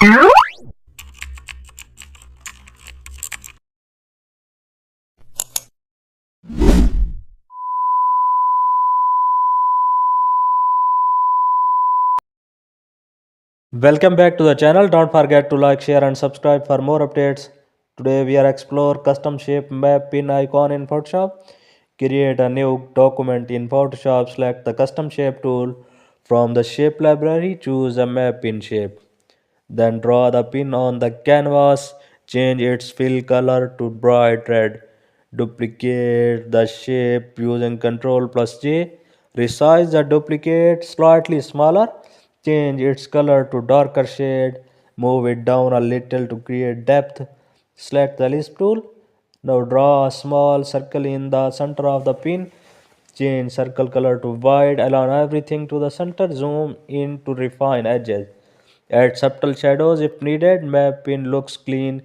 Welcome back to the channel. Don't forget to like, share and subscribe for more updates. Today we are explore custom shape map pin icon in Photoshop. Create a new document in Photoshop. Select the custom shape tool. From the shape library, choose a map pin shape. Then draw the pin on the canvas. Change its fill color to bright red. Duplicate the shape using Ctrl plus J. Resize the duplicate slightly smaller. Change its color to darker shade. Move it down a little to create depth. Select the lisp tool. Now draw a small circle in the center of the pin. Change circle color to white. Align everything to the center. Zoom in to refine edges. Add subtle shadows if needed. Map pin looks clean